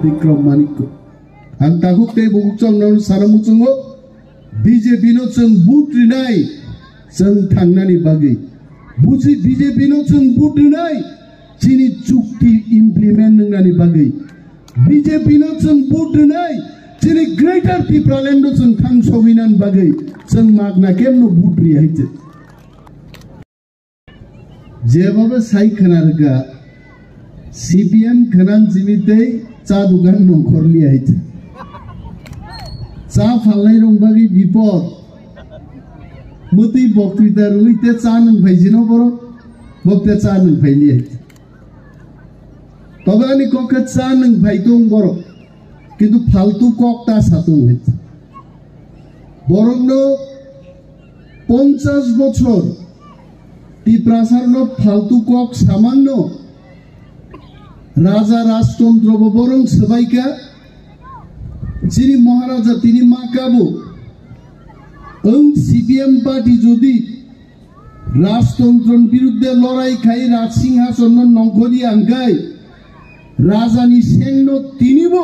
Bikram Manikko. Ang takuk tay bukuk chong non saramu chongo BJP no chong boot rinai chong thangnani bagi. Buji BJP no chong boot rinai chini chukti implement nani bagi. BJP no chong boot rinai chini greater Tipraland no chong thang sowinan bagi. Chong magna kem no boot ri haite. Jebaba sai khanarga CPM khanan jimite cha dugan no khorli haite. Cha phalnai rong bagi bipod muti boktrita ruite cha nang phaijino boro bokte cha nang phaili haite. Tobani kokha cha nang phaitong boro kintu faltu kokta satung haite. Borogno 50 বছর টিপ্রাসারনো ফালতু cock সামান্য রাজা রাজতন্ত্র বরং সবাইকা যিনি মহারাজা তিনি মাকাবো CPM party যদি রাজতন্ত্রের বিরুদ্ধে লড়াই খাই রাজসিংহাসন নঙ্করি আঙ্কাই রাজানি সেন্য তিনিব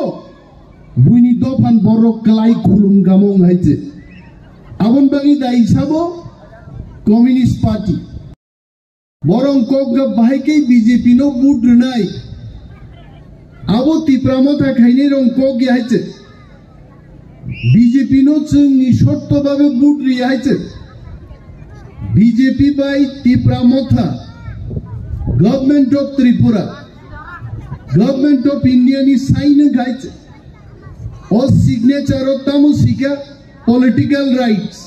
বুইনি দফান বড় ক্লাই খুলুম গামং হাইছে আবন বাগি দা হিসাবো কমিউনিস্ট পার্টি বরং কগা বাহাইকে বিজেপি নো বুট নাই আবো তিপ্রামতা খাইনি রং কক হাইছে বিজেপি নো চংনি শর্তভাবে বুট রি হাইছে বিজেপি বাই Tipra Motha government of Tripura government of India নি সাইন গাইছে ও সিগনেচার ও তামু সিকা political rights.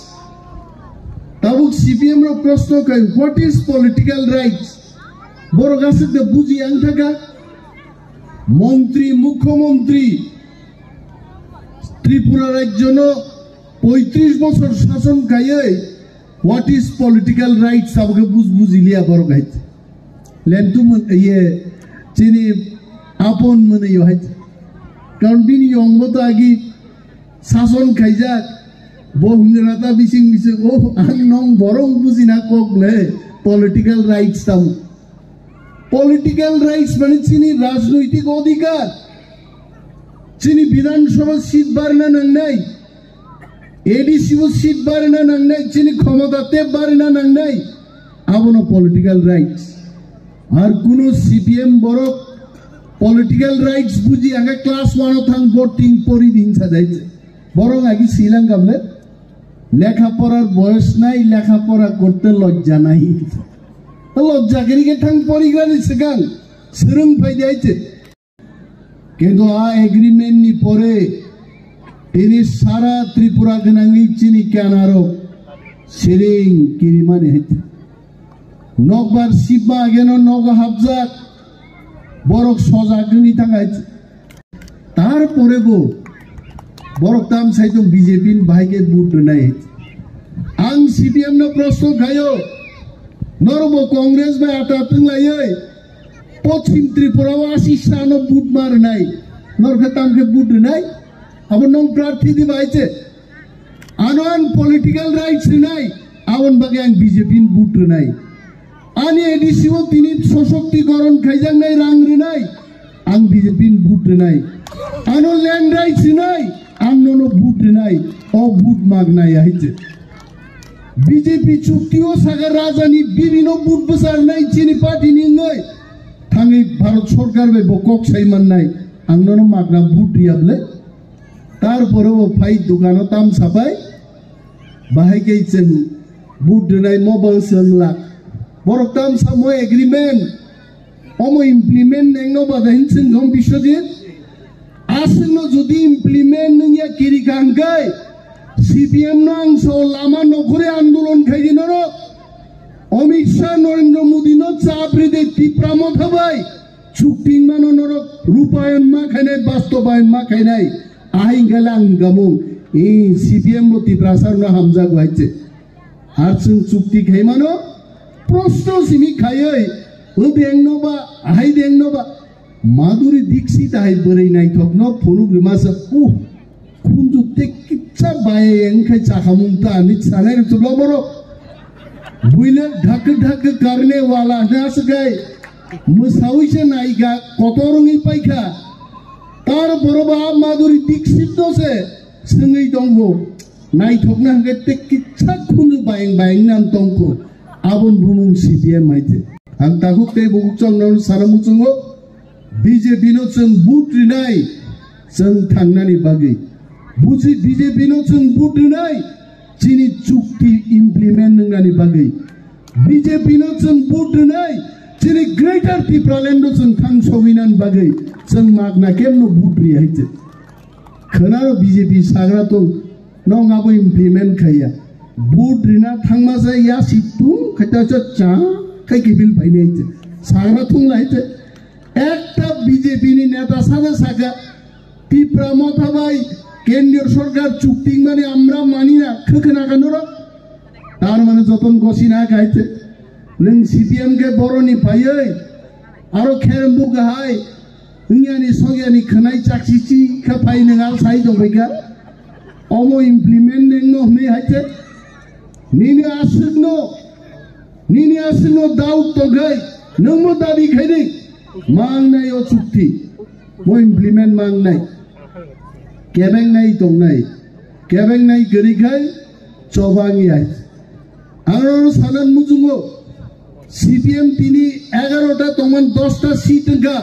Tabuk CPM ro proshno kai what is political rights? Boro gase de buji angthaga মন্ত্রী মুখ্যমন্ত্রী ত্রিপুরা রাজ্য নো 35 বছর শাসন খাইয়ে what is political rights sabke বুঝিলিয়া বড় গাইছে লেন্টু ইয়ে চিনি আপন মনে হইছে কারণ বিনি অঙ্গত আগি শাসন খাইজা বহুরাতা বিসিং বিসে ও আং নং বরং বুঝিনা কগলে পলিটিক্যাল রাইটস তাও পলিটিক্যাল রাইটস মানে চিনি রাজনৈতিক অধিকার চিনি বিধানসভা সিট বাড়না নাই এডিসি সিট বাড়না নাই চিনি ক্ষমতাতে বাড়না নাই আবনো পলিটিক্যাল রাইটস আর কোন সিপিএম বড় পলিটিক্যাল রাইটস বুঝি আগে ক্লাস 1 থাং ভোটিং পরি দিন সাজাইছে বরং আগে শ্রীলঙ্কালে লেখাপড়ার বয়স নাই লেখাপড়া করতে লজ্জা নাই লজ্জা গিরিকে ঠাং পরিগানি সেগান সেরম পাই যাইছে কিন্তু আ এগ্রিমেন্ট নি পরে তিনি সারা ত্রিপুরা গনাঙ্গি চিনি কেনারো সেরিং কিরিমানে হেতে নকবার শিবমা গেন নগ হাবজাক বরক সজাগনি থাকাইছে তারপরে বরক তাম সাইতং বিজেপি ভাইকে বুট নাই আং সিপিএম নো প্রশ্ন খায়ো নরম কংগ্রেস ভাই আটাতং লাইয়ে পশ্চিম ত্রিপুরা 80 স্থানো বুট মার নাই নরকে তামকে বুট নাই আবার নং প্রার্থী দিবাইছে আনন পলিটিক্যাল রাইটস নাই আবন বাগে আং বিজেপি বুট নাই আনি এডিসিও তিনি সশক্তিকরণ খাইজাং নাই রাংরে নাই আং বিজেপি বুট নাই আনো ল্যান্ড রাইটস নাই আংনো বুট নাই ও বুট মাগ নাই আইছে বিজেপি চুক্তিও সাগর রাজধানী বিভিন্ন বুট বসার নাই চিনি পার্টি নি নয় থাঙ্গি ভারত সরকার বে বকক সাইমান নাই আংনো মাগনা বুট রিয়াবলে তারপরেও ফাই দোকানো তাম সাবাই বাহাই গেছেন বুট নাই মোবাইল সেনলা বড় তাম সামো এগ্রিমেন্ট অমো ইমপ্লিমেন্ট নেংনো বাদাইন সিংহম বিশ্বজিৎ আসনো যদি ইমপ্লিমেন্ট নিয়া কিরিকাঙ্গাই সিপিএম নাংশ লামা নগরে আন্দোলন খাইদিন অমিত শাহ নরেন্দ্র মোদী নো চাপরি দে তীব্রামত হবাই চুক্তি মাননর রূপায়ণ মা খাইনাই বাস্তবায়ন মা খাইনাই আহিং গেলাং গামুং এই সিপিএম মতি প্রাসার না হামজা গাইছে আর চুক্তি খাই মানো প্রশ্ন সিমি খাইই ও দেংনোবা আহাই দেংনোবা মাধুরী দীক্ষিত আই বরেই নাই থকন ফরু গ্রিমাস ও খুন্দু তে কিচ্ছা বায়ে এনখাই চাখামুংতা আমি সানের তুলো বড় বুইলে ঢাক ঢাক করনে वाला নাস গায় মুসাউইছে নাইগা কত রঙি পাইখা तारपरबा माधुरी दीक्षित से संगै दंगो नायथकना हगते किच्छा खुनु बायं बायं नाम तंको आबन बुमुं CPM माइते आं ताखौ ते बुक चंगनाव सारामुचंगो BJP नो जों बुट रिनाय जों थांनानै बागै बुजि BJP नो जों बुट रिनाय जिनि चुक्ति इमप्लिमेन्ट नंनानै बागै BJP नो जों बुट रिनाय जिनि ग्रेटर त्रिपुरालेण्ड जों थांसौहैनानै बागै जों मागना केमनो बुट रिहायते खोनारो BJP साग्रा दं नङाबो इमप्लिमेन्ट खाया बुट रिना थांमाजा या सितुं खायताचा चा खायकिबिल बायनायते साग्रा थुं लायते একটা BJP नि नेता सादा सागा त्रिपुरा मथाबाय केंद्रीय सरकार चुक्ति माने আমরা মানি না খখনা কানোর তার মানে যতন গসিনা গাইতে नों CPM के बर'नि फायै आरो खेरबु गाहाय इंयानि सगियानि खनाय चाक्सिची खफाय नोंगाल साइ दंबायगा अमो इमप्लिमेन्ट नोंनो हमै हायते निनि आसनो दाउट तगै नोंमो दाबि खायदि मांनाय ओ चुक्ति मो इमप्लिमेन्ट मांनाय केबेंनाय दंनाय केबेंनाय गरिखाय चबांगि आय आरो सानान मुजुङो CPM তিনি 11টা তমান 10টা সিট গা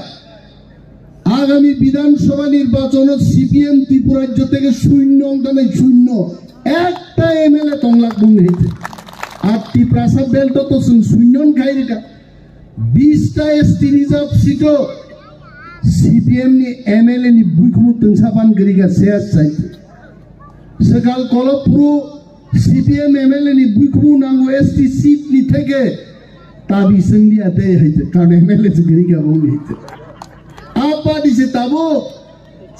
আগামী বিধানসভা নির্বাচনে CPM ত্রিপুরা রাজ্য থেকে শূন্য অংশে শূন্য একটা এমএলএ তংলাক বং হইছে আর ত্রিপুরা সাব বেল্ট তো শূন্যন খাইরিকা 20টা ST রিজার্ভ সিট CPM नि एमएलए नि बुइखुमु तंसाबान गरिगा सेयास साइते सकाल कलपुरु CPM एमएलए नि बुइखुमु नांगो ST सीट नि থেকে ताबी संगलिया दे हइते कारण एमएलए से गरिगा बंग हइते आपा दिसे ताबो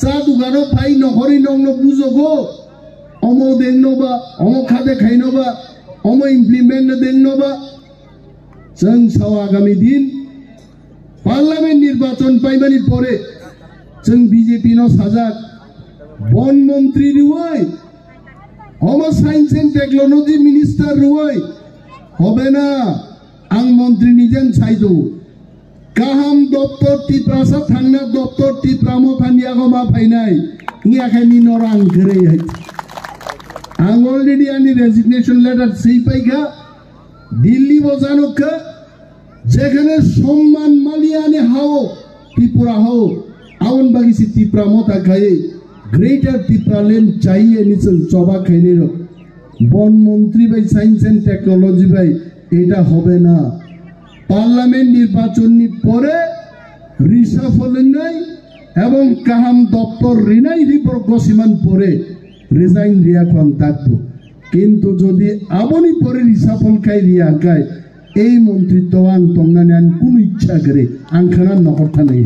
चा दुगानो फाइ नखरि नंनो बुजोगो अमो देननोबा अमो खादे खाइनोबा अमो इमप्लिमेन्ट देननोबा जों साव आगामी दिन पार्लामेंट निर्वाचन पाइबानि परे जों BJP नो साजाक वन मंत्री रुवै हम साइंस एंड टेक्नोलॉजी मिनिस्टर रुवै हबेना आं मंत्री निजेन साइदो गाहाम दप्तर त्रिपुरासा थांना दप्तर त्रिपुरामो थानियागो मा फाइनाय इयाखानि नरां गरै है आं अलरेडी आनि रेजिगनेशन लेटार सेइ पाइगा दिल्ली बजानोखा যেখানে সম্মান মালিয়ানে হাও ত্রিপুরা হাও আউন বাগিসি ত্রিপুরা মতা খায়ে গ্রেটার ত্রিপুরাল্যান্ড চাইয়ে নিচল চবা খাইনেরো বন মন্ত্রী ভাই সায়েন্স এন্ড টেকনোলজি ভাই এটা হবে না পার্লামেন্ট নির্বাচনী পরে রিসাফল নাই এবং কাহাম দপ্তর রিনাই রিপোর গসিমান পরে রিজাইন রিয়া কোন থাকবো কিন্তু যদি আবনি পরে রিসাফল খাই রিয়া গায় এই মন্ত্রিত্ব আং তংনানে আন কোন ইচ্ছা করে আং খানা নকরথা নাই